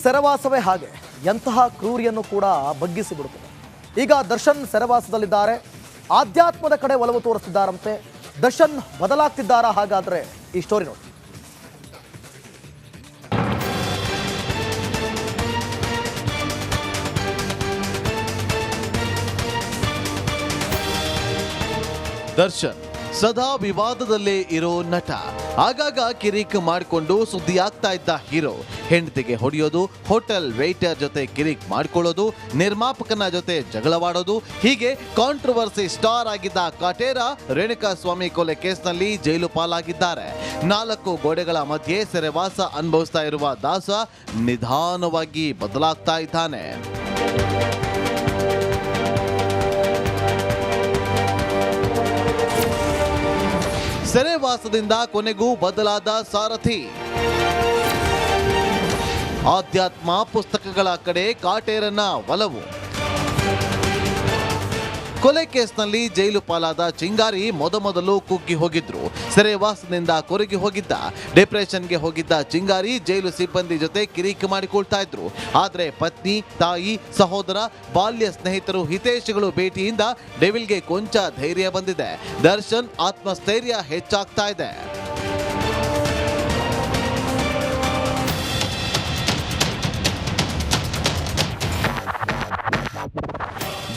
ಸೆರೆವಾಸವೇ ಹಾಗೆ, ಎಂತಹ ಕ್ರೂರಿಯನ್ನು ಕೂಡ ಬಗ್ಗಿಸಿ ಬಿಡುತ್ತದೆ. ಈಗ ದರ್ಶನ್ ಸೆರೆವಾಸದಲ್ಲಿದ್ದಾರೆ, ಆಧ್ಯಾತ್ಮದ ಕಡೆ ಒಲವು ತೋರಿಸ್ತಿದ್ದಾರಂತೆ. ದರ್ಶನ್ ಬದಲಾಗ್ತಿದ್ದಾರಾ? ಹಾಗಾದ್ರೆ ಈ ಸ್ಟೋರಿ ನೋಡಿ. ದರ್ಶನ್ ಸದಾ ವಿವಾದದಲ್ಲೇ ಇರೋ ನಟ, ಆಗಾಗ ಕಿರಿಕ್ ಮಾಡಿಕೊಂಡು ಸುದ್ದಿಯಾಗ್ತಾ ಇದ್ದ ಹೀರೋ. ಹೆಂಡತಿಗೆ ಹೊಡೆಯೋದು, ಹೋಟೆಲ್ ವೇಟರ್ ಜೊತೆ ಕಿರಿಕ್ ಮಾಡ್ಕೊಳ್ಳೋದು, ನಿರ್ಮಾಪಕನ ಜೊತೆ ಜಗಳವಾಡೋದು, ಹೀಗೆ ಕಾಂಟ್ರವರ್ಸಿ ಸ್ಟಾರ್ ಆಗಿದ್ದ ಕಾಟೇರ ರೇಣುಕಾ ಸ್ವಾಮಿ ಕೊಲೆ ಕೇಸ್ನಲ್ಲಿ ಜೈಲು ಪಾಲಾಗಿದ್ದಾರೆ. 4 ಗೋಡೆಗಳ ಮಧ್ಯೆ ಸೆರೆವಾಸ ಅನುಭವಿಸ್ತಾ ಇರುವ ದಾಸ ನಿಧಾನವಾಗಿ ಬದಲಾಗ್ತಾ ಇದ್ದಾನೆ. ಸೆರೆವಾಸದಿಂದ ಕೊನೆಗೂ ಬದಲಾದ ಸಾರಥಿ. ಆಧ್ಯಾತ್ಮ ಪುಸ್ತಕಗಳ ಕಡೆ ಕಾಟೇರನ ಒಲವು. ಕೊಲೆ ಕೇಸ್ನಲ್ಲಿ ಜೈಲು ಪಾಲಾದ ಚಿಂಗಾರಿ ಮೊದಮೊದಲು ಕುಗ್ಗಿ ಹೋಗಿದ್ರು. ಸೆರೆವಾಸದಿಂದ ಕೊರಗಿ ಹೋಗಿದ್ದ, ಡಿಪ್ರೆಷನ್ಗೆ ಹೋಗಿದ್ದ ಚಿಂಗಾರಿ ಜೈಲು ಸಿಬ್ಬಂದಿ ಜೊತೆ ಕಿರಿಕ್ ಮಾಡಿಕೊಳ್ತಾ ಇದ್ರು. ಆದ್ರೆ ಪತ್ನಿ, ತಾಯಿ, ಸಹೋದರ, ಬಾಲ್ಯ ಸ್ನೇಹಿತರು, ಹಿತೈಷಿಗಳು ಭೇಟಿಯಿಂದ ಡೆವಿಲ್ಗೆ ಕೊಂಚ ಧೈರ್ಯ ಬಂದಿದೆ. ದರ್ಶನ್ ಆತ್ಮಸ್ಥೈರ್ಯ ಹೆಚ್ಚಾಗ್ತಾ ಇದೆ.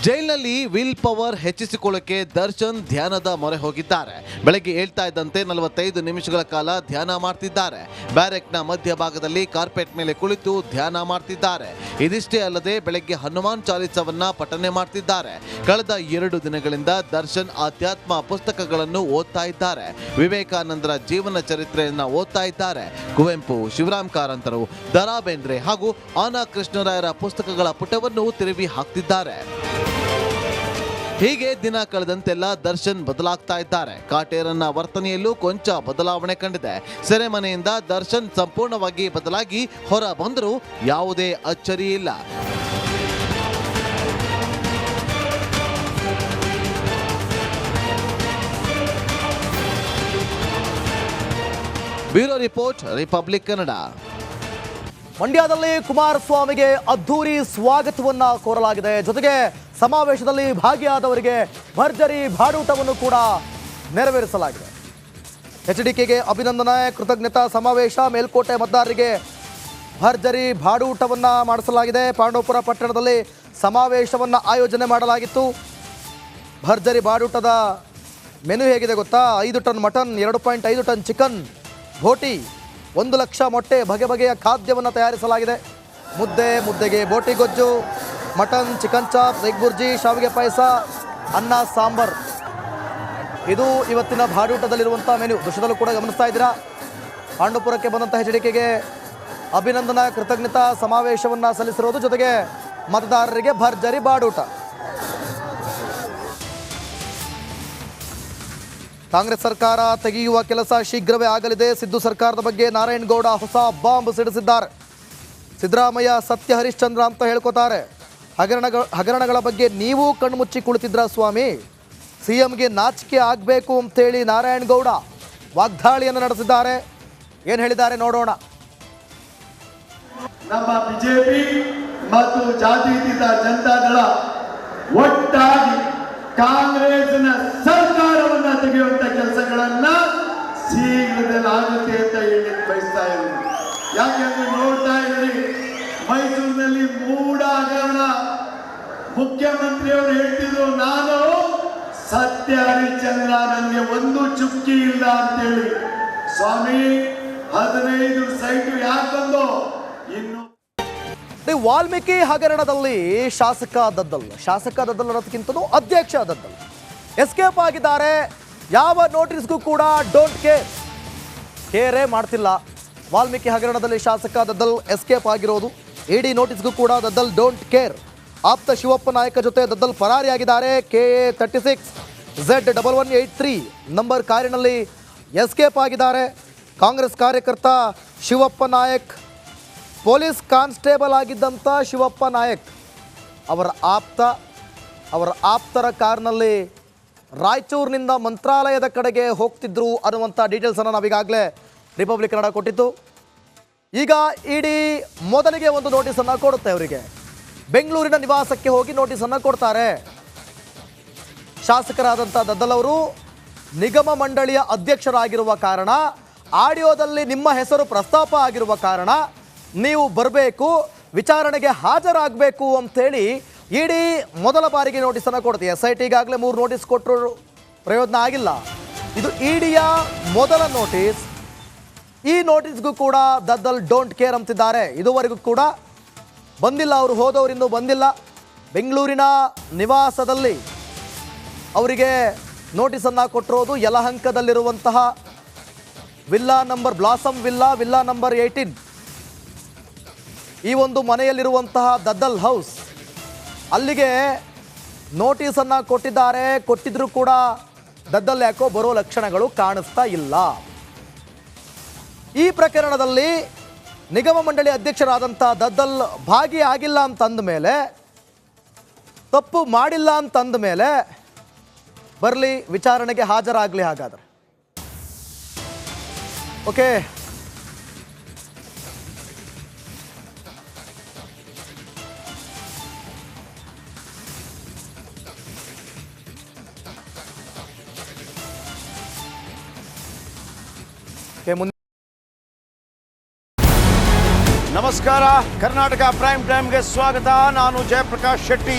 ಜೈಲಿನಲ್ಲಿ ವಿಲ್ ಪವರ್ ಹೆಚ್ಚಿಸಿಕೊಳ್ಳಕ್ಕೆ ದರ್ಶನ್ ಧ್ಯಾನದ ಮೊರೆ ಹೋಗಿದ್ದಾರೆ. ಬೆಳಗ್ಗೆ ಹೇಳ್ತಾ ಇದ್ದಂತೆ 45 ನಿಮಿಷಗಳ ಕಾಲ ಧ್ಯಾನ ಮಾಡ್ತಿದ್ದಾರೆ. ಬ್ಯಾರೆಕ್ನ ಮಧ್ಯಭಾಗದಲ್ಲಿ ಕಾರ್ಪೆಟ್ ಮೇಲೆ ಕುಳಿತು ಧ್ಯಾನ ಮಾಡ್ತಿದ್ದಾರೆ. ಇದಿಷ್ಟೇ ಅಲ್ಲದೆ ಬೆಳಗ್ಗೆ ಹನುಮಾನ್ ಚಾಲಿಸವನ್ನ ಪಠನೆ ಮಾಡ್ತಿದ್ದಾರೆ. ಕಳೆದ 2 ದಿನಗಳಿಂದ ದರ್ಶನ್ ಆಧ್ಯಾತ್ಮ ಪುಸ್ತಕಗಳನ್ನು ಓದ್ತಾ ಇದ್ದಾರೆ. ವಿವೇಕಾನಂದರ ಜೀವನ ಚರಿತ್ರೆಯನ್ನ ಓದ್ತಾ ಇದ್ದಾರೆ. ಕುವೆಂಪು, ಶಿವರಾಮ್ ಕಾರಂತರು, ದರಾ ಬೇಂದ್ರೆ ಹಾಗೂ ಆನಾ ಕೃಷ್ಣರಾಯರ ಪುಸ್ತಕಗಳ ಪುಟವನ್ನು ತಿರುವಿ ಹಾಕ್ತಿದ್ದಾರೆ. ಹೀಗೆ ದಿನ ಕಳೆದಂತೆಲ್ಲ ದರ್ಶನ್ ಬದಲಾಗ್ತಾ ಇದ್ದಾರೆ. ಕಾಟೇರನ ವರ್ತನೆಯಲ್ಲೂ ಕೊಂಚ ಬದಲಾವಣೆ ಕಂಡಿದೆ. ಸೆರೆಮನೆಯಿಂದ ದರ್ಶನ್ ಸಂಪೂರ್ಣವಾಗಿ ಬದಲಾಗಿ ಹೊರ ಬಂದರೂ ಯಾವುದೇ ಅಚ್ಚರಿ ಇಲ್ಲ. Bureau report, republic Kannada. ಮಂಡ್ಯದಲ್ಲಿ ಕುಮಾರಸ್ವಾಮಿಗೆ ಅದ್ಧೂರಿ ಸ್ವಾಗತವನ್ನ ಕೋರಲಾಗಿದೆ. ಜೊತೆಗೆ ಸಮಾವೇಶದಲ್ಲಿ ಭಾಗಿಯಾದವರಿಗೆ ಭರ್ಜರಿ ಬಾಡೂಟವನ್ನು ಕೂಡ ನೆರವೇರಿಸಲಾಗಿದೆ. ಎಚ್ಡಿಕೆಗೆ ಅಭಿನಂದನೆ, ಕೃತಜ್ಞತಾ ಸಮಾವೇಶ, ಮೇಲ್ಕೋಟೆ ಮತದಾರರಿಗೆ ಭರ್ಜರಿ ಬಾಡೂಟವನ್ನು ಮಾಡಿಸಲಾಗಿದೆ. ಪಾಂಡವಪುರ ಪಟ್ಟಣದಲ್ಲಿ ಸಮಾವೇಶವನ್ನು ಆಯೋಜನೆ ಮಾಡಲಾಗಿತ್ತು. ಭರ್ಜರಿ ಬಾಡೂಟದ ಮೆನು ಹೇಗಿದೆ ಗೊತ್ತಾ? 5 ಟನ್ ಮಟನ್, 2.5 ಟನ್ ಚಿಕನ್, ಬೋಟಿ, 1 ಲಕ್ಷ ಮೊಟ್ಟೆ, ಬಗೆ ಬಗೆಯ ಖಾದ್ಯವನ್ನು ತಯಾರಿಸಲಾಗಿದೆ. ಮುದ್ದೆಗೆ ಬೋಟಿ ಗೊಜ್ಜು, mutton, chicken chop, egg bhurji, ಶಾವಿಗೆ ಪಾಯಸ, ಅನ್ನ, ಸಾಂಬಾರ್. ಇದು ಇವತ್ತಿನ ಬಾಡೂಟದಲ್ಲಿರುವಂಥ ಮೆನು. ದೃಶ್ಯದಲ್ಲೂ ಕೂಡ ಗಮನಿಸ್ತಾ ಇದ್ದೀರಾ. ಪಾಂಡವಪುರಕ್ಕೆ ಬಂದಂಥ ಎಚ್ಡಿಕೆಗೆ ಅಭಿನಂದನಾ ಕೃತಜ್ಞತಾ ಸಮಾವೇಶವನ್ನು ಸಲ್ಲಿಸಿರೋದು, ಜೊತೆಗೆ ಮತದಾರರಿಗೆ ಭರ್ಜರಿ ಬಾಡೂಟ. ಕಾಂಗ್ರೆಸ್ ಸರ್ಕಾರ ತೆಗೆಯುವ ಕೆಲಸ ಶೀಘ್ರವೇ ಆಗಲಿದೆ. ಸಿದ್ದು ಸರ್ಕಾರದ ಬಗ್ಗೆ ನಾರಾಯಣಗೌಡ ಹೊಸ ಬಾಂಬ್ ಸಿಡಿಸಿದ್ದಾರೆ. ಸಿದ್ದರಾಮಯ್ಯ ಸತ್ಯ ಹರಿಶ್ಚಂದ್ರ ಅಂತ ಹೇಳ್ಕೊತಾರೆ. ಹಗರಣಗಳ ಬಗ್ಗೆ ನೀವು ಕಣ್ಮುಚ್ಚಿ ಕುಳಿತಿದ್ರ ಸ್ವಾಮಿ? ಸಿಎಂಗೆ ನಾಚಿಕೆ ಆಗಬೇಕು ಅಂತೇಳಿ ನಾರಾಯಣಗೌಡ ವಾಗ್ದಾಳಿಯನ್ನು ನಡೆಸಿದ್ದಾರೆ. ಏನು ಹೇಳಿದ್ದಾರೆ ನೋಡೋಣ. ನಮ್ಮ ಬಿಜೆಪಿ ಮತ್ತು ಜಾತ್ಯತೀತ ಜನತಾದಳ ಒಟ್ಟಾಗಿ ಕಾಂಗ್ರೆಸ್ನ ಸರ್ಕಾರವನ್ನ ತೆಗೆಯುವಂತ ಕೆಲಸಗಳನ್ನ ಶೀಘ್ರದಲ್ಲಿ ಆಗುತ್ತೆ ಅಂತ ಹೇಳಿ ಬಯಸ್ತಾ ಇದ್ದೀನಿ. ಯಾಕೆಂದ್ರೆ ನೋಡ್ತಾ ಇದ್ರಿ, ಮೈಸೂರಿನಲ್ಲಿ ಮೂಡ ಹಗರಣ ಮುಖ್ಯಮಂತ್ರಿಯವರು ಹೇಳ್ತಿದ್ರು, ನಾನು ಸತ್ಯ ಹರಿಶ್ಚಂದ್ರ, ನನಗೆ ಒಂದು ಚುಕ್ಕಿ ಇಲ್ಲ ಅಂತೇಳಿ. ಸ್ವಾಮಿ 15 ಸೈಟು ಯಾಕೆ ಬಂದು ಇನ್ನು ವಾಲ್ಮೀಕಿ ಹಗರಣದಲ್ಲಿ ಶಾಸಕ ದದ್ದಲ್ ಅನ್ನೋದಕ್ಕಿಂತಲೂ ಅಧ್ಯಕ್ಷ ದದ್ದಲ್ ಎಸ್ಕೇಪ್ ಆಗಿದ್ದಾರೆ. ಯಾವ ನೋಟಿಸ್ಗೂ ಕೂಡ ಡೋಂಟ್ ಕೇರೇ ಮಾಡ್ತಿಲ್ಲ. ವಾಲ್ಮೀಕಿ ಹಗರಣದಲ್ಲಿ ಶಾಸಕ ದದ್ದಲ್ ಎಸ್ಕೇಪ್ ಆಗಿರೋದು. ಇಡಿ ನೋಟಿಸ್ಗೂ ಕೂಡ ದದ್ದಲ್ ಡೋಂಟ್ ಕೇರ್. ಆಪ್ತ ಶಿವಪ್ಪ ನಾಯಕ ಜೊತೆ ದದ್ದಲ್ ಫರಾರಿಯಾಗಿದ್ದಾರೆ. KA 36Z1183 ನಂಬರ್ ಕಾರಿನಲ್ಲಿ ಎಸ್ಕೇಪ್ ಆಗಿದ್ದಾರೆ. ಕಾಂಗ್ರೆಸ್ ಕಾರ್ಯಕರ್ತ ಶಿವಪ್ಪ ನಾಯಕ್, ಪೊಲೀಸ್ ಕಾನ್ಸ್ಟೇಬಲ್ ಆಗಿದ್ದಂಥ ಶಿವಪ್ಪ ನಾಯಕ್ ಅವರ ಆಪ್ತರ ಕಾರ್ನಲ್ಲಿ ರಾಯಚೂರಿನಿಂದ ಮಂತ್ರಾಲಯದ ಕಡೆಗೆ ಹೋಗ್ತಿದ್ರು ಅನ್ನುವಂಥ ಡೀಟೇಲ್ಸನ್ನು ನಾವೀಗಾಗಲೇ ರಿಪಬ್ಲಿಕ್ ಕನ್ನಡ ಕೊಟ್ಟಿತ್ತು. ಈಗ ಇಡಿ ಮೊದಲಿಗೆ ಒಂದು ನೋಟಿಸನ್ನು ಕೊಡುತ್ತೆ ಅವರಿಗೆ. ಬೆಂಗಳೂರಿನ ನಿವಾಸಕ್ಕೆ ಹೋಗಿ ನೋಟಿಸನ್ನು ಕೊಡ್ತಾರೆ. ಶಾಸಕರಾದಂಥ ದದ್ದಲ್ ಅವರು ನಿಗಮ ಮಂಡಳಿಯ ಅಧ್ಯಕ್ಷರಾಗಿರುವ ಕಾರಣ, ಆಡಿಯೋದಲ್ಲಿ ನಿಮ್ಮ ಹೆಸರು ಪ್ರಸ್ತಾಪ ಆಗಿರುವ ಕಾರಣ ನೀವು ಬರಬೇಕು, ವಿಚಾರಣೆಗೆ ಹಾಜರಾಗಬೇಕು ಅಂಥೇಳಿ ಇಡಿ ಮೊದಲ ಬಾರಿಗೆ ನೋಟಿಸನ್ನು ಕೊಡುತ್ತೆ. SIT ಈಗಾಗಲೇ 3 ನೋಟಿಸ್ ಕೊಟ್ಟರು, ಪ್ರಯೋಜನ ಆಗಿಲ್ಲ. ಇದು ಇಡಿಯ ಮೊದಲ ನೋಟಿಸ್. ಈ ನೋಟಿಸ್ಗೂ ಕೂಡ ದದ್ದಲ್ ಡೋಂಟ್ ಕೇರ್ ಅಂತಿದ್ದಾರೆ. ಇದುವರೆಗೂ ಕೂಡ ಬಂದಿಲ್ಲ, ಅವರು ಹೋದವರು ಇನ್ನೂ ಬಂದಿಲ್ಲ. ಬೆಂಗಳೂರಿನ ನಿವಾಸದಲ್ಲಿ ಅವರಿಗೆ ನೋಟಿಸನ್ನು ಕೊಟ್ಟಿರೋದು ಯಲಹಂಕದಲ್ಲಿರುವಂತಹ villa number blossom villa number 18, ಈ ಒಂದು ಮನೆಯಲ್ಲಿರುವಂತಹ ದದ್ದಲ್ ಹೌಸ್. ಅಲ್ಲಿಗೆ ನೋಟಿಸನ್ನು ಕೊಟ್ಟಿದ್ದಾರೆ. ಕೊಟ್ಟಿದ್ರೂ ಕೂಡ ದದ್ದಲ್ ಯಾಕೋ ಬರೋ ಲಕ್ಷಣಗಳು ಕಾಣಿಸ್ತಾ ಇಲ್ಲ. ಈ ಪ್ರಕರಣದಲ್ಲಿ ನಿಗಮ ಮಂಡಳಿ ಅಧ್ಯಕ್ಷರಾದಂಥ ದದ್ದಲ್ ಭಾಗಿಯಾಗಿಲ್ಲ ಅಂತಂದ ಮೇಲೆ, ತಪ್ಪು ಮಾಡಿಲ್ಲ ಅಂತಂದ ಮೇಲೆ ಬರಲಿ, ವಿಚಾರಣೆಗೆ ಹಾಜರಾಗಲಿ. ಹಾಗಾದರೆ ಓಕೆ, ಮುಂದೆ ನಮಸ್ಕಾರ, ಕರ್ನಾಟಕ ಪ್ರೈಮ್ ಟೈಮ್ಗೆ ಸ್ವಾಗತ. ನಾನು ಜಯಪ್ರಕಾಶ್ ಶೆಟ್ಟಿ.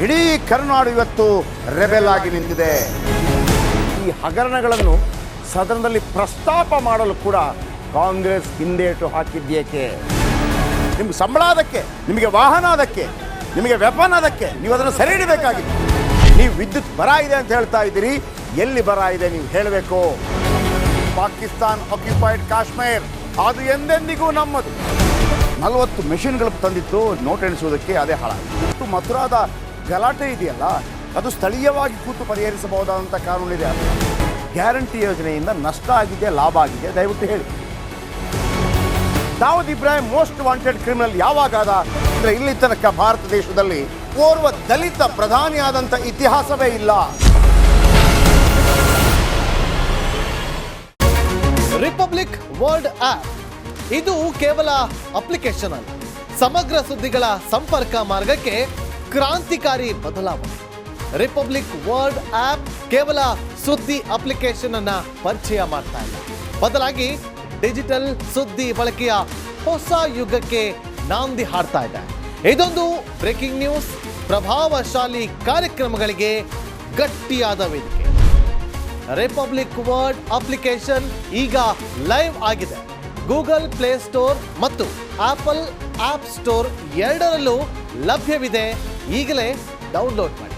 ಇಡೀ ಕರ್ನಾಡು ಇವತ್ತು ರೆಬೆಲ್ ಆಗಿ ನಿಂತಿದೆ. ಈ ಹಗರಣಗಳನ್ನು ಸದನದಲ್ಲಿ ಪ್ರಸ್ತಾಪ ಮಾಡಲು ಕೂಡ ಕಾಂಗ್ರೆಸ್ ಹಿಂದೇಟು ಹಾಕಿದ್ದೇಕೆ? ನಿಮ್ಗೆ ಸಂಬಳ ಅದಕ್ಕೆ, ನಿಮಗೆ ವಾಹನ ಅದಕ್ಕೆ, ನಿಮಗೆ ವೆಪನ್ ಅದಕ್ಕೆ, ನೀವು ಅದನ್ನು ಸೆರೆ ಹಿಡಿಬೇಕಾಗಿತ್ತು. ನೀವು ವಿದ್ಯುತ್ ಬರ ಇದೆ ಅಂತ ಹೇಳ್ತಾ ಇದ್ದೀರಿ, ಎಲ್ಲಿ ಬರ ಇದೆ ನೀವು ಹೇಳಬೇಕು. ಪಾಕಿಸ್ತಾನ್ ಆಕ್ಯುಪೈಡ್ ಕಾಶ್ಮೀರ್ ಅದು ಎಂದೆಂದಿಗೂ ನಮ್ಮದು. 40 ಮೆಷಿನ್ಗಳು ತಂದಿತ್ತು ನೋಟ್ ಎಣಿಸುವುದಕ್ಕೆ, ಅದೇ ಹಾಳಾಯಿತು. ಮಥುರಾದ ಗಲಾಟೆ ಇದೆಯಲ್ಲ, ಅದು ಸ್ಥಳೀಯವಾಗಿ ಕೂತು ಪರಿಹರಿಸಬಹುದಾದಂಥ ಕಾನೂನಿದೆ. ಗ್ಯಾರಂಟಿ ಯೋಜನೆಯಿಂದ ನಷ್ಟ ಆಗಿದೆ, ಲಾಭ ಆಗಿದೆ, ದಯವಿಟ್ಟು ಹೇಳಿ. Dawood Ibrahim most wanted criminal ಯಾವಾಗಾದ ಅಂದರೆ ಇಲ್ಲಿ ತನಕ ಭಾರತ ದೇಶದಲ್ಲಿ ಓರ್ವ ದಲಿತ ಪ್ರಧಾನಿಯಾದಂಥ ಇತಿಹಾಸವೇ ಇಲ್ಲ. ರಿಪಬ್ಲಿಕ್ ವರ್ಲ್ಡ್ ಆಪ್ ಇದು ಕೇವಲ ಅಪ್ಲಿಕೇಶನ್ ಅಲ್ಲ, ಸಮಗ್ರ ಸುದ್ದಿಗಳ ಸಂಪರ್ಕ ಮಾರ್ಗಕ್ಕೆ ಕ್ರಾಂತಿಕಾರಿ ಬದಲಾವಣೆ. ರಿಪಬ್ಲಿಕ್ ವರ್ಲ್ಡ್ ಆಪ್ ಕೇವಲ ಸುದ್ದಿ ಅಪ್ಲಿಕೇಶನ್ ಅನ್ನ ಪರಿಚಯ ಮಾಡ್ತಾ ಇಲ್ಲ, ಬದಲಾಗಿ ಡಿಜಿಟಲ್ ಸುದ್ದಿ ಬಳಕೆಯ ಹೊಸ ಯುಗಕ್ಕೆ ನಾಂದಿ ಹಾಡ್ತಾ ಇದೆ. ಇದೊಂದು ಬ್ರೇಕಿಂಗ್ ನ್ಯೂಸ್, ಪ್ರಭಾವಶಾಲಿ ಕಾರ್ಯಕ್ರಮಗಳಿಗೆ ಗಟ್ಟಿಯಾದ ವೇದಿಕೆ. ರಿಪಬ್ಲಿಕ್ ವರ್ಲ್ಡ್ ಅಪ್ಲಿಕೇಶನ್ ಈಗ ಲೈವ್ ಆಗಿದೆ. ಗೂಗಲ್ ಪ್ಲೇ ಸ್ಟೋರ್ ಮತ್ತು ಆಪಲ್ ಆಪ್ ಸ್ಟೋರ್ ಎರಡರಲ್ಲೂ ಲಭ್ಯವಿದೆ. ಈಗಲೇ ಡೌನ್ಲೋಡ್ ಮಾಡಿ.